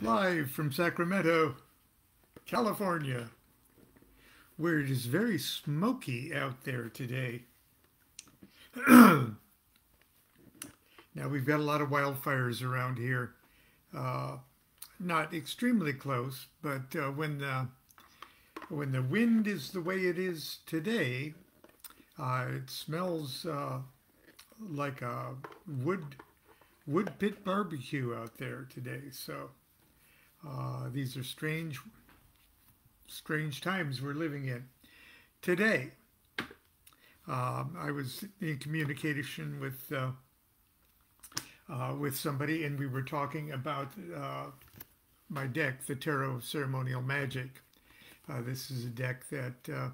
Live from Sacramento, California, where it is very smoky out there today. Now, we've got a lot of wildfires around here. Uh, Not extremely close, but when the wind is the way it is today, it smells like a wood pit barbecue out there today. So these are strange times we're living in today. I was in communication with somebody, and we were talking about my deck, the Tarot of Ceremonial Magick. This is a deck that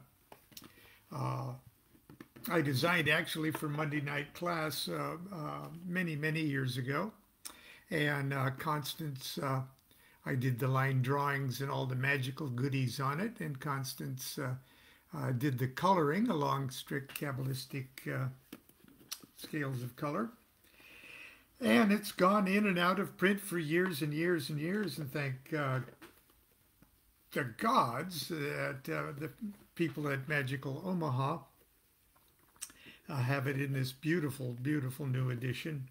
I designed actually for Monday night class many years ago. And Constance, I did the line drawings and all the magical goodies on it, and Constance did the coloring along strict Kabbalistic scales of color. And it's gone in and out of print for years and years and years, and thank the gods that the people at Magical Omaha have it in this beautiful new edition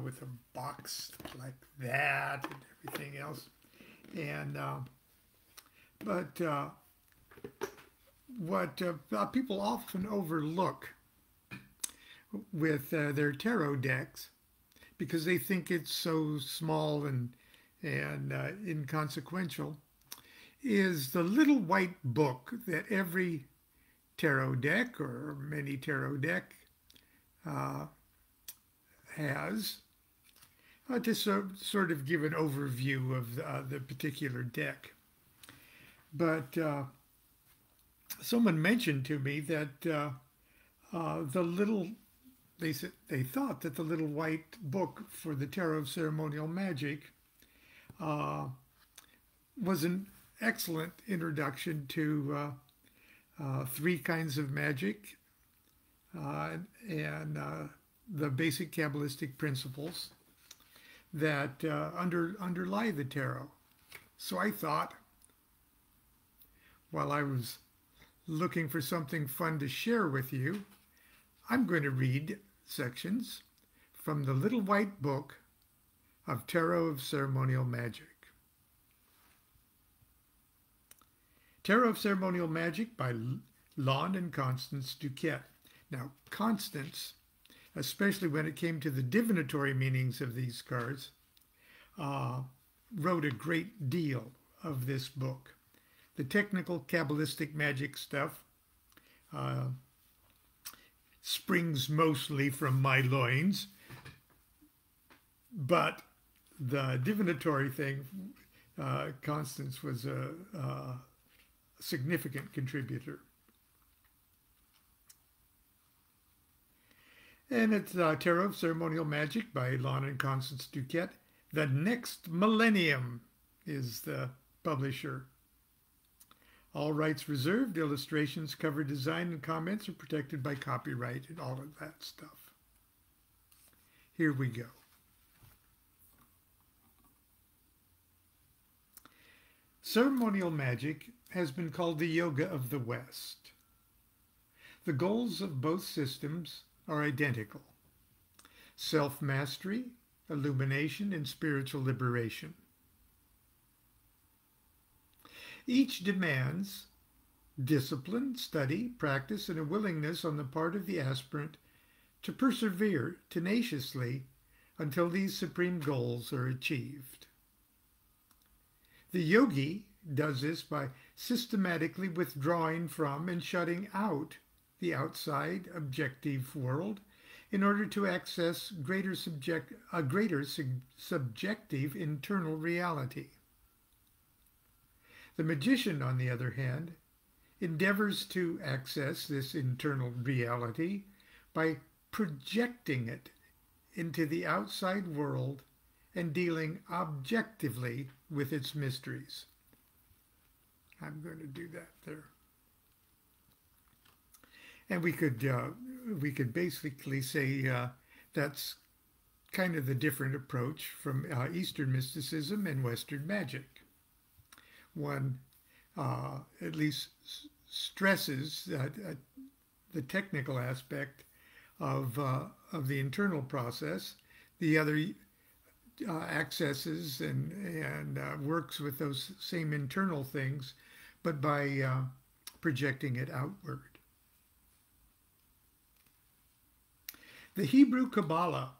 with a box like that and everything else. And but what people often overlook with their tarot decks, because they think it's so small and inconsequential, is the little white book that every tarot deck or many tarot deck has to sort of give an overview of the particular deck. But someone mentioned to me that they thought that the little white book for the Tarot of Ceremonial Magick was an excellent introduction to three kinds of magic and the basic Kabbalistic principles that underlie the tarot. So I thought, while I was looking for something fun to share with you, I'm going to read sections from the Little White Book of Tarot of Ceremonial Magick. Tarot of Ceremonial Magick by Lon and Constance DuQuette. Now, Constance, especially when it came to the divinatory meanings of these cards, wrote a great deal of this book. The technical Kabbalistic magic stuff springs mostly from my loins, but the divinatory thing, Constance was a significant contributor. And it's Tarot of Ceremonial Magick by Lon and Constance DuQuette. The Next Millennium is the publisher. All rights reserved. Illustrations, cover design, and comments are protected by copyright and all of that stuff. Here we go. Ceremonial magic has been called the yoga of the West. The goals of both systems are identical: self-mastery, illumination, and spiritual liberation. Each demands discipline, study, practice, and a willingness on the part of the aspirant to persevere tenaciously until these supreme goals are achieved. The yogi does this by systematically withdrawing from and shutting out the outside objective world in order to access a greater subjective internal reality. The magician, on the other hand, endeavors to access this internal reality by projecting it into the outside world and dealing objectively with its mysteries. I'm going to do that there. And we could basically say that's kind of the different approach from Eastern mysticism and Western magic. One at least stresses the technical aspect of the internal process. The other accesses and works with those same internal things, but by projecting it outward. The Hebrew Kabbalah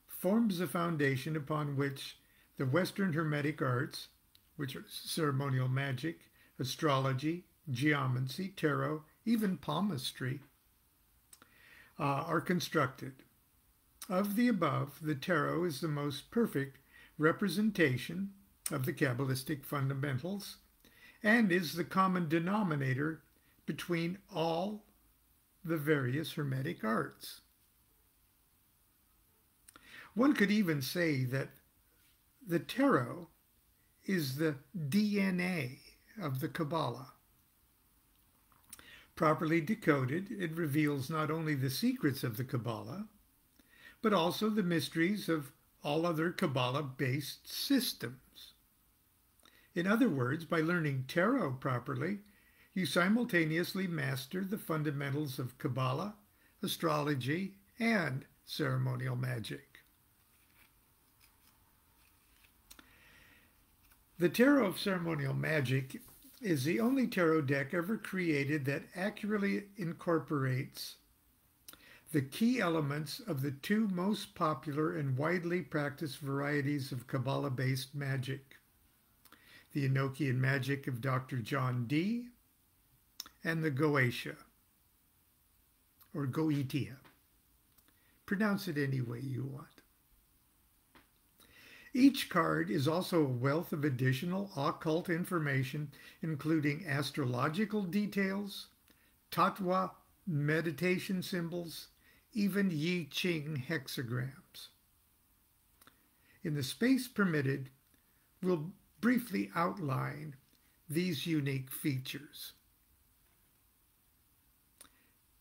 forms the foundation upon which the Western Hermetic arts, which are ceremonial magic, astrology, geomancy, tarot, even palmistry, are constructed. Of the above, the tarot is the most perfect representation of the Kabbalistic fundamentals and is the common denominator between all the various Hermetic arts. One could even say that the tarot is the DNA of the Kabbalah. Properly decoded, it reveals not only the secrets of the Kabbalah, but also the mysteries of all other Kabbalah-based systems. In other words, by learning tarot properly, you simultaneously master the fundamentals of Kabbalah, astrology, and ceremonial magic. The Tarot of Ceremonial Magic is the only tarot deck ever created that accurately incorporates the key elements of the two most popular and widely practiced varieties of Kabbalah-based magic, the Enochian magic of Dr. John Dee and the Goetia, or Goetia. Pronounce it any way you want. Each card is also a wealth of additional occult information, including astrological details, tattva meditation symbols, even Yi Ching hexagrams. In the space permitted, we'll briefly outline these unique features.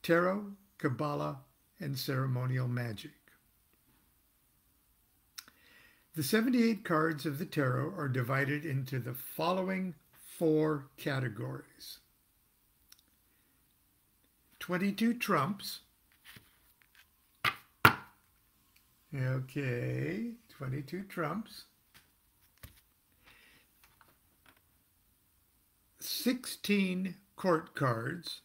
Tarot, Kabbalah, and ceremonial magic. The 78 cards of the tarot are divided into the following 4 categories. 22 trumps. Okay, 22 trumps. 16 court cards.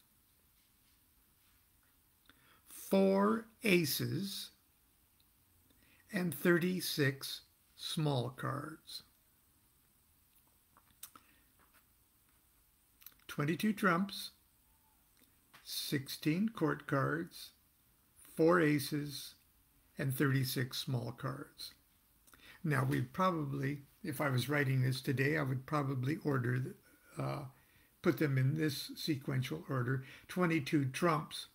4 aces. And 36 small cards. 22 trumps, 16 court cards, 4 aces, and 36 small cards. Now, we'd probably, if I was writing this today, I would probably put them in this sequential order: 22 trumps,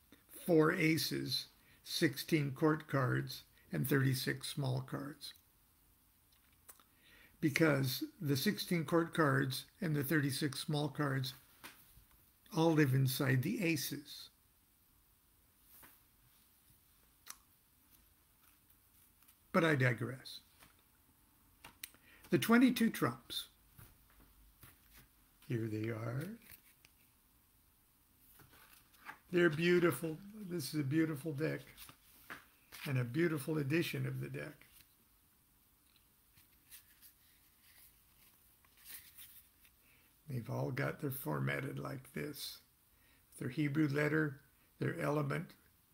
4 aces, 16 court cards, and 36 small cards. Because the 16 court cards and the 36 small cards all live inside the aces. But I digress. The 22 trumps. Here they are. They're beautiful. This is a beautiful deck and a beautiful edition of the deck. They've all got their formatted like this. Their Hebrew letter, their element,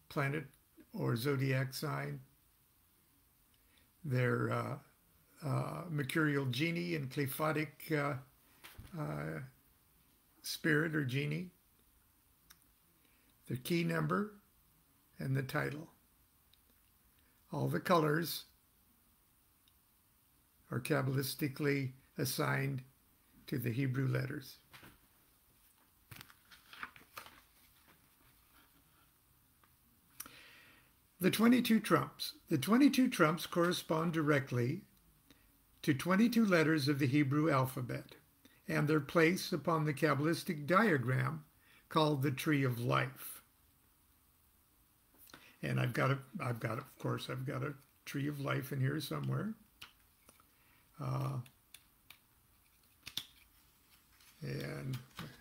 planet, or zodiac sign, their mercurial genie and qliphothic spirit or genie, their key number, and the title. All the colors are Kabbalistically assigned to the Hebrew letters. The 22 trumps. The 22 trumps correspond directly to 22 letters of the Hebrew alphabet and their place upon the Kabbalistic diagram called the Tree of Life. And I've got a tree of life in here somewhere. And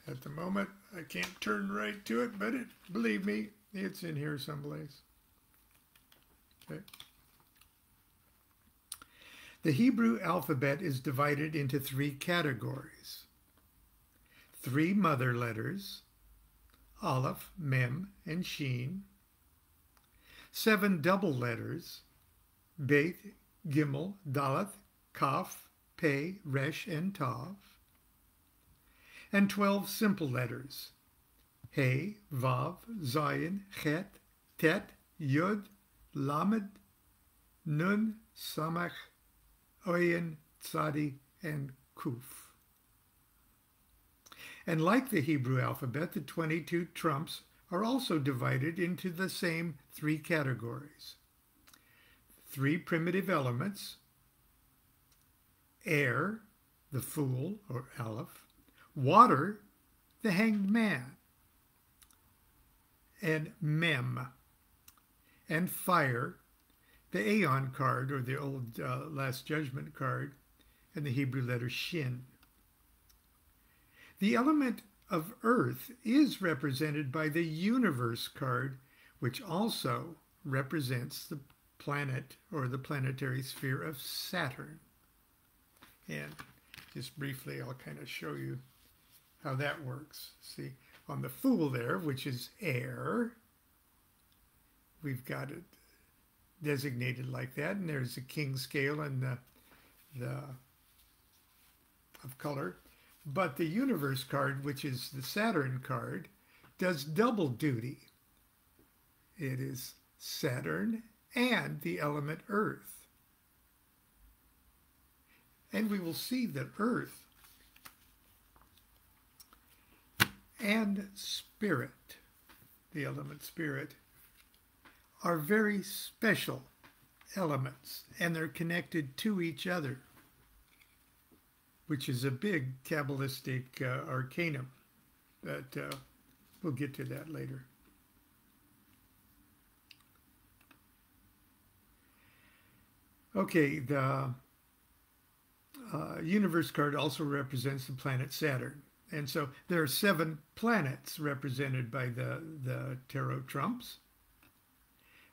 at the moment, I can't turn right to it, but believe me, it's in here someplace. Okay. The Hebrew alphabet is divided into 3 categories. 3 mother letters, Aleph, Mem, and Shin. 7 double letters, Beit, Gimel, Dalet, Kaf, Pei, Resh, and Tav. And 12 simple letters, He, Vav, Zayin, Chet, Tet, Yud, Lamed, Nun, Samach, Oyin, Tzadi, and Kuf. And like the Hebrew alphabet, the 22 trumps are also divided into the same 3 categories. 3 primitive elements, air, the fool, or Aleph, water, the hanged man, and Mem, and fire, the Aeon card, or the old Last Judgment card, and the Hebrew letter Shin. The element of earth is represented by the universe card, which also represents the planet or the planetary sphere of Saturn. And just briefly, I'll kind of show you how that works. See, on the Fool there, which is air, we've got it designated like that, and there's the king scale and the of color. But the universe card, which is the Saturn card, does double duty. It is Saturn and the element earth. And we will see that earth and spirit, the element spirit, are very special elements, and they're connected to each other, which is a big Kabbalistic arcanum, but we'll get to that later. Okay, the universe card also represents the planet Saturn. And so there are 7 planets represented by the tarot trumps.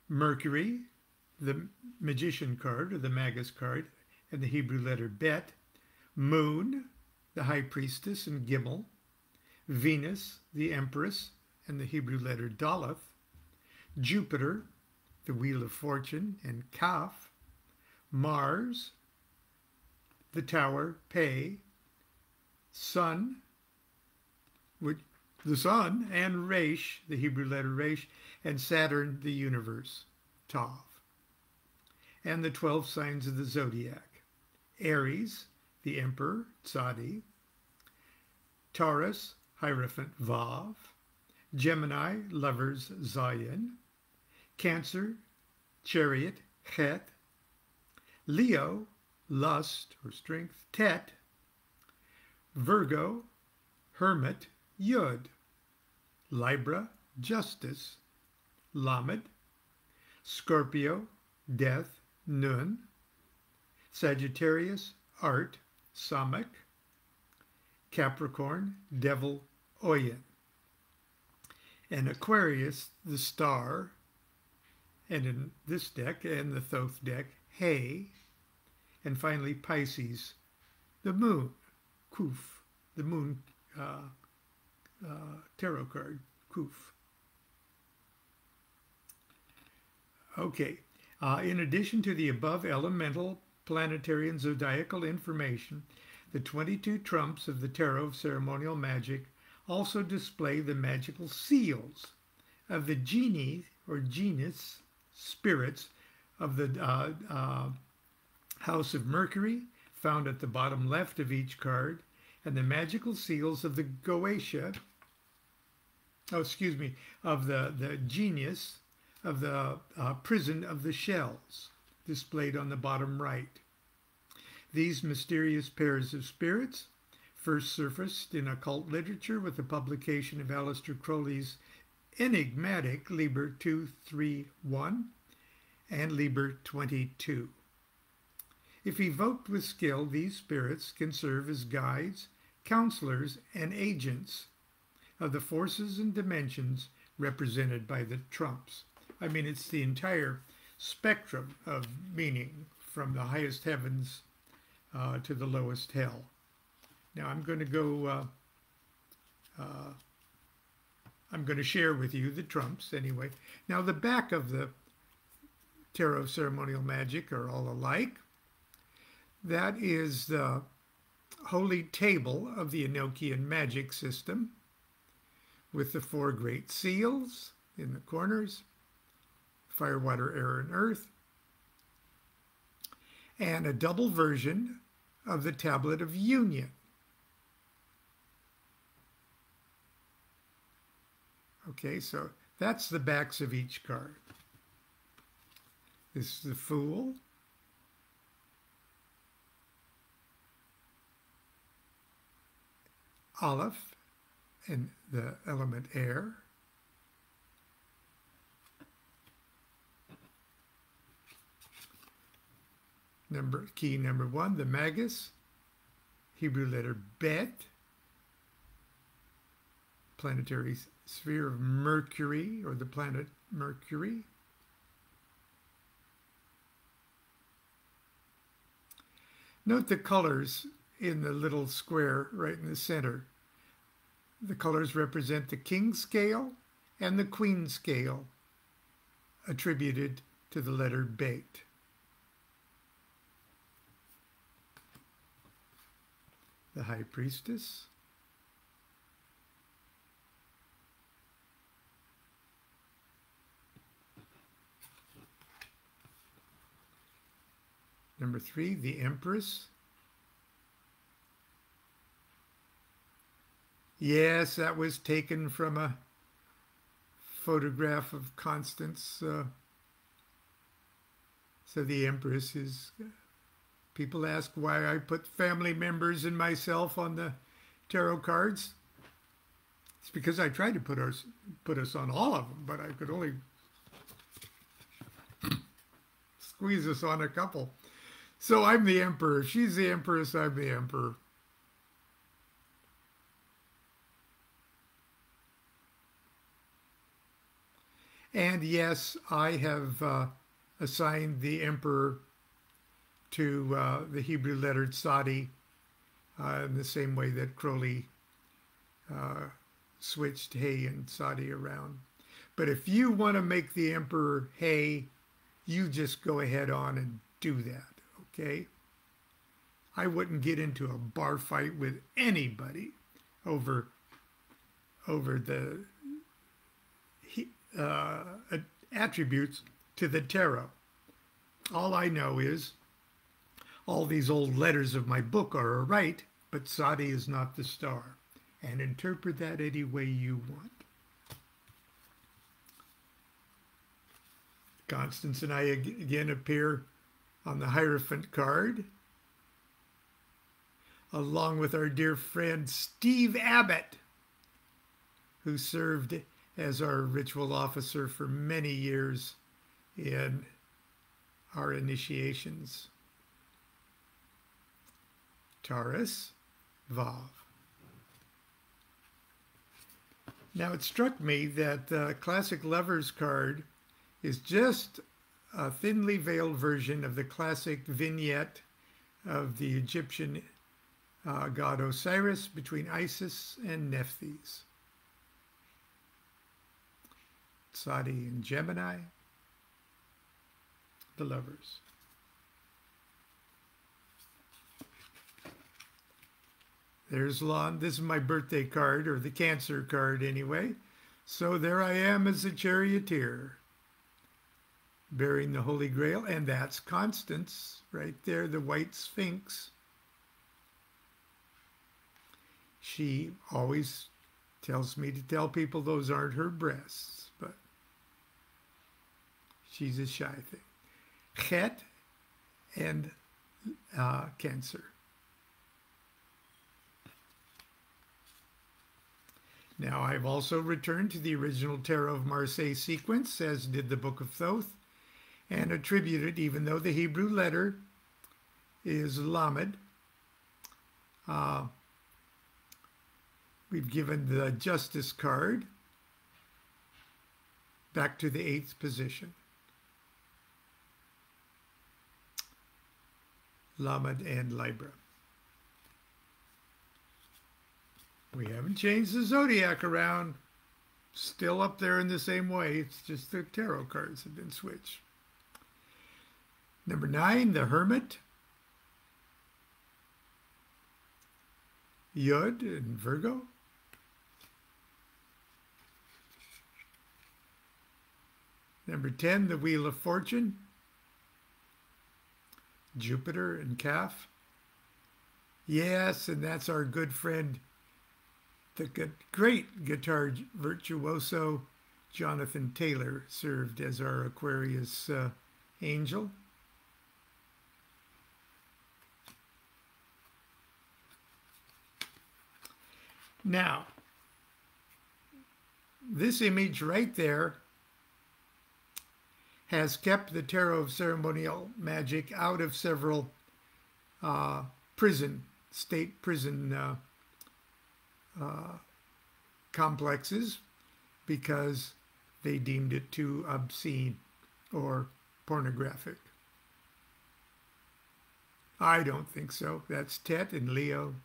Mercury, the magician card, or the magus card, and the Hebrew letter Bet. Moon, the high priestess, and Gimel. Venus, the empress, and the Hebrew letter Daleth. Jupiter, the wheel of fortune, and Kaf. Mars, the tower, Pe. Sun, the sun, and Resh, the Hebrew letter Resh, and Saturn, the universe, Tav. And the 12 signs of the zodiac. Aries, the emperor, Tzadi. Taurus, Hierophant, Vav. Gemini, lovers, Zayin. Cancer, chariot, Chet. Leo, lust or strength, Tet. Virgo, hermit, Yud. Libra, justice, Lamed. Scorpio, death, Nun. Sagittarius, art, Samach. Capricorn, devil, Oyin. And Aquarius, the star, and in this deck, and the Thoth deck, Hay. And finally Pisces, the moon, Kuf, the moon tarot card, Kuf. Okay, in addition to the above elemental, planetary, and zodiacal information, the 22 trumps of the Tarot of Ceremonial Magic also display the magical seals of the genie or genus spirits of the House of Mercury, found at the bottom left of each card, and the magical seals of the Goetia, of the genius of the prison of the shells, displayed on the bottom right. These mysterious pairs of spirits first surfaced in occult literature with the publication of Aleister Crowley's enigmatic Liber 231, and Liber 22. If evoked with skill, these spirits can serve as guides, counselors, and agents of the forces and dimensions represented by the trumps. I mean, it's the entire spectrum of meaning from the highest heavens to the lowest hell. Now I'm going to go, I'm going to share with you the trumps anyway. Now the back of the Tarot Ceremonial Magic are all alike. That is the holy table of the Enochian magic system with the 4 great seals in the corners, fire, water, air, and earth, and a double version of the Tablet of Union. Okay, so that's the backs of each card. This is the Fool, Aleph, and the element air, key number 1, the Magus, Hebrew letter Bet, planetary sphere of Mercury, or the planet Mercury. Note the colors in the little square right in the center. The colors represent the king scale and the queen scale, attributed to the letter Bet. The High Priestess, number 3, the Empress. Yes, that was taken from a photograph of Constance. So the Empress is... People ask why I put family members and myself on the tarot cards. It's because I tried to put us on all of them, but I could only squeeze us on a couple. So I'm the Emperor. She's the Empress. I'm the Emperor. And yes, I have assigned the Emperor to the Hebrew lettered Sadi in the same way that Crowley switched Hay and Sadi around. But if you want to make the Emperor Hay, you just go ahead on and do that, okay? I wouldn't get into a bar fight with anybody over the attributes to the tarot. All I know is all these old letters of my book are right, but Sadi is not the star. And interpret that any way you want. Constance and I again appear on the Hierophant card, along with our dear friend Steve Abbott, who served as our ritual officer for many years in our initiations. Taurus, Vav. Now it struck me that the classic Lovers card is just a thinly veiled version of the classic vignette of the Egyptian god Osiris between Isis and Nephthys. Sadi and Gemini, the Lovers. There's Lon. This is my birthday card, or the Cancer card anyway. So there I am as a charioteer, bearing the Holy Grail, and that's Constance right there, the white Sphinx. She always tells me to tell people those aren't her breasts, but she's a shy thing. Chet and Cancer. Now, I've also returned to the original Tarot of Marseille sequence, as did the Book of Thoth, and attributed, even though the Hebrew letter is Lamed. We've given the Justice card back to the 8th position. Lamed and Libra. We haven't changed the zodiac around. Still up there in the same way. It's just the tarot cards have been switched. Number 9, the Hermit. Yod in Virgo. Number 10, the Wheel of Fortune. Jupiter and Calf. Yes, and that's our good friend, the great guitar virtuoso Jonathan Taylor, served as our Aquarius angel. Now, this image right there has kept the Tarot of Ceremonial Magic out of several state prison complexes because they deemed it too obscene or pornographic. I don't think so. That's Tet and Leo.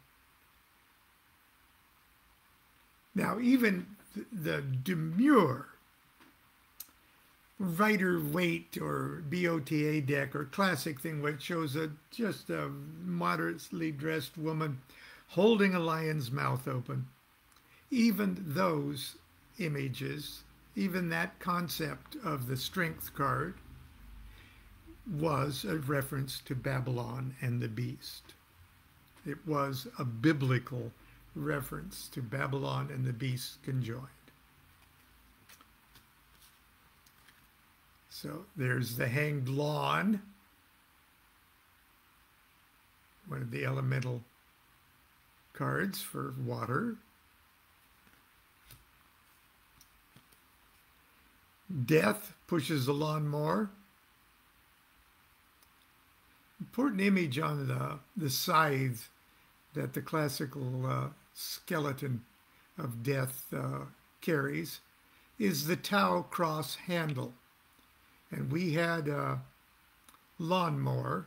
Now, even the demure Rider-Waite or BOTA deck or classic thing, which shows just a moderately dressed woman holding a lion's mouth open, even those images, even that concept of the Strength card was a reference to Babylon and the beast. It was a biblical reference to Babylon and the beast conjoined. So there's the Hanged Lawn, one of the elemental cards for water. Death pushes the lawnmower. Important image on the scythe that the classical skeleton of death carries is the Tau cross handle. And we had a lawnmower.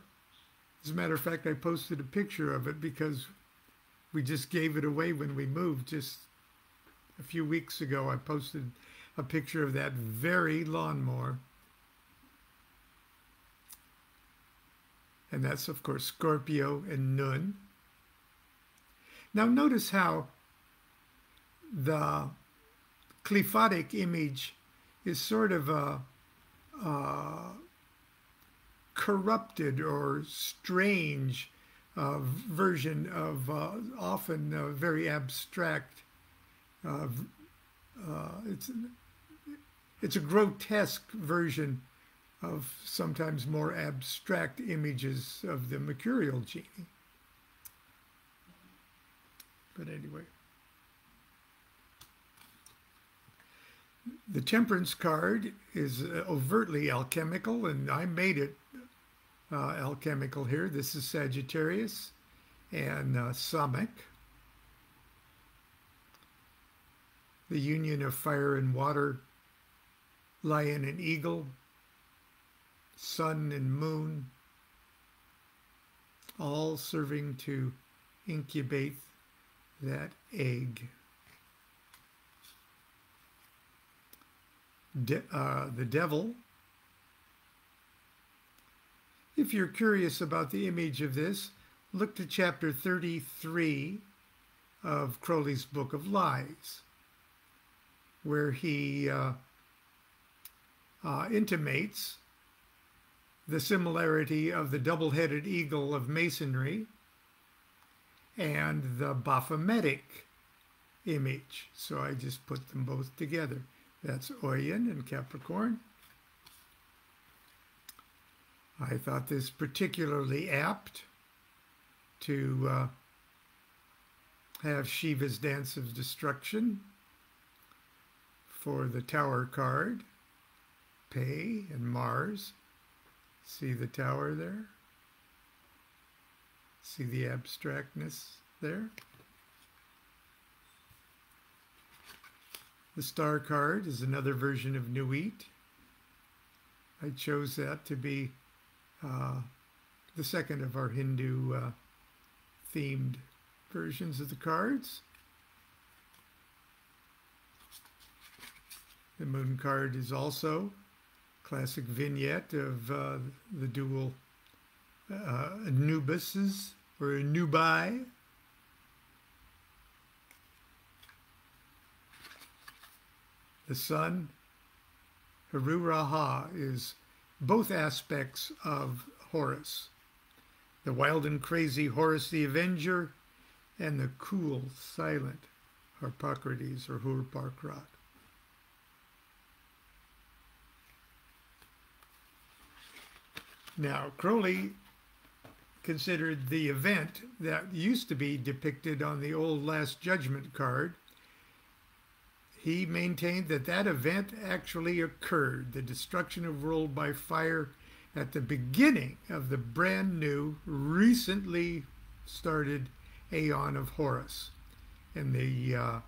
As a matter of fact, I posted a picture of it because we just gave it away when we moved. Just a few weeks ago, I posted a picture of that very lawnmower. And that's, of course, Scorpio and Nun. Now notice how the qliphothic image is sort of a corrupted or strange version of often very abstract. It's a grotesque version of sometimes more abstract images of the mercurial genie. But anyway. The Temperance card is overtly alchemical, and I made it alchemical here. This is Sagittarius and Samek. The union of fire and water, lion and eagle, sun and moon, all serving to incubate that egg. The devil. If you're curious about the image of this, look to chapter 33 of Crowley's Book of Lies, where he intimates the similarity of the double-headed eagle of Masonry and the Baphometic image. So I just put them both together. That's Oyen and Capricorn. I thought this particularly apt to have Shiva's Dance of Destruction for the Tower card, Pe and Mars. See the tower there? See the abstractness there? The star card is another version of Nuit. I chose that to be the second of our Hindu themed versions of the cards. The moon card is also a classic vignette of the dual Anubises or Anubi. The sun, Haru Raha, is both aspects of Horus. The wild and crazy Horus the Avenger, and the cool, silent Harpocrates or Hurparkrat. Now, Crowley considered the event that used to be depicted on the old Last Judgment card. He maintained that that event actually occurred, the destruction of world by fire, at the beginning of the brand new, recently started Aeon of Horus. And the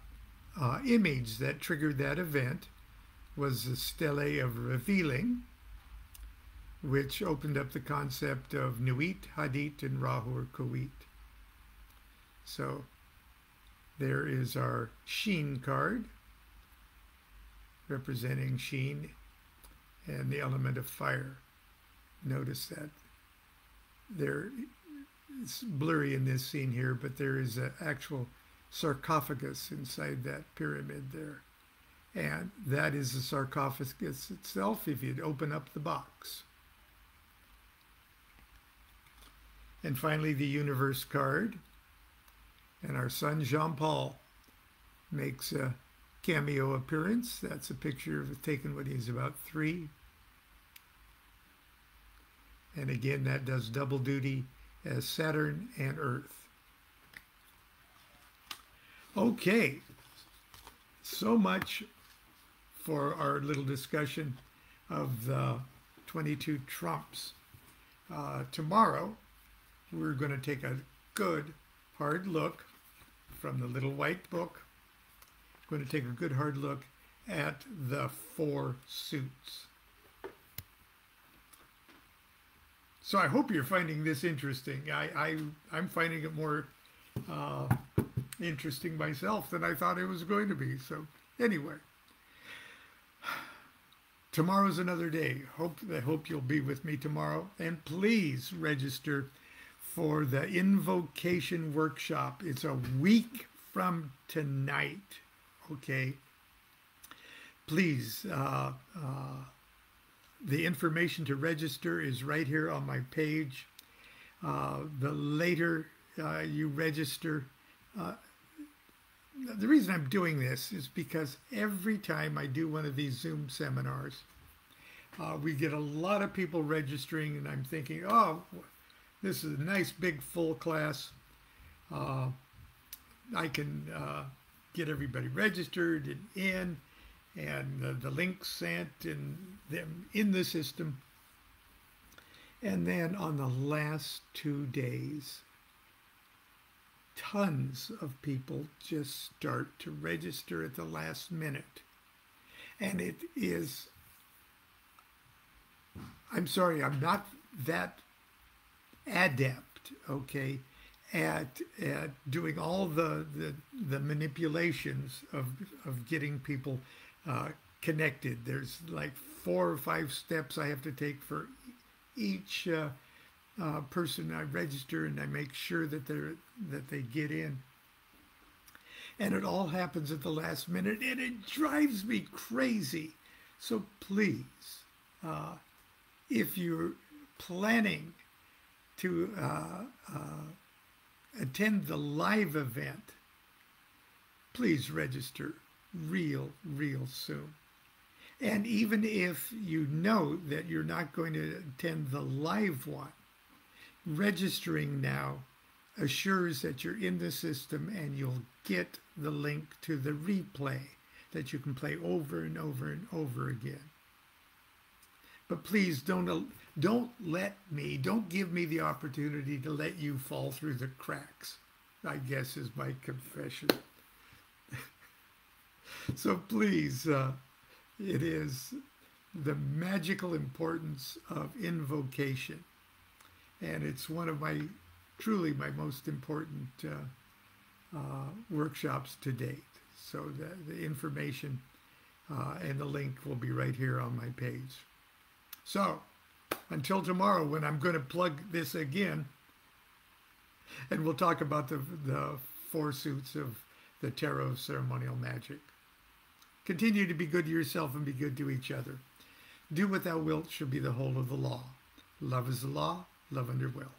image that triggered that event was the Stele of Revealing, which opened up the concept of Nuit, Hadit, and Rahur Koit. So there is our Sheen card, representing Sheen and the element of fire. Notice that it's blurry in this scene here, but there is an actual sarcophagus inside that pyramid there. And that is the sarcophagus itself if you'd open up the box. And finally, the Universe card. And our son Jean-Paul makes a cameo appearance. That's a picture taken when he's about 3. And again, that does double duty as Saturn and Earth. Okay, so much for our little discussion of the 22 trumps. Tomorrow, we're going to take a good hard look from the little white book. We're going to take a good hard look at the 4 suits. So I hope you're finding this interesting. I'm finding it more interesting myself than I thought it was going to be. So anyway, tomorrow's another day. I hope you'll be with me tomorrow. And please register for the Invocation Workshop. It's a week from tonight, okay? Please, the information to register is right here on my page. The later you register, the reason I'm doing this is because every time I do one of these Zoom seminars, we get a lot of people registering, and I'm thinking, oh, this is a nice big full class. I can get everybody registered and in, and the links sent and them in the system. And then on the last 2 days, tons of people just start to register at the last minute. And it is, I'm sorry, I'm not that adept, okay, at doing all the manipulations of getting people connected. There's like 4 or 5 steps I have to take for each person I register, and I make sure that they get in. And it all happens at the last minute, and it drives me crazy. So please, if you're planning to attend the live event, please register real soon. And even if you know that you're not going to attend the live one, registering now assures that you're in the system and you'll get the link to the replay that you can play over and over and over again. But please don't give me the opportunity to let you fall through the cracks, I guess is my confession. So please, it is the magical importance of invocation. And it's one of truly my most important workshops to date. So the information and the link will be right here on my page. So until tomorrow, when I'm going to plug this again, and we'll talk about the four suits of the Tarot of Ceremonial Magic. Continue to be good to yourself and be good to each other. Do what thou wilt shall be the whole of the law. Love is the law, love under will.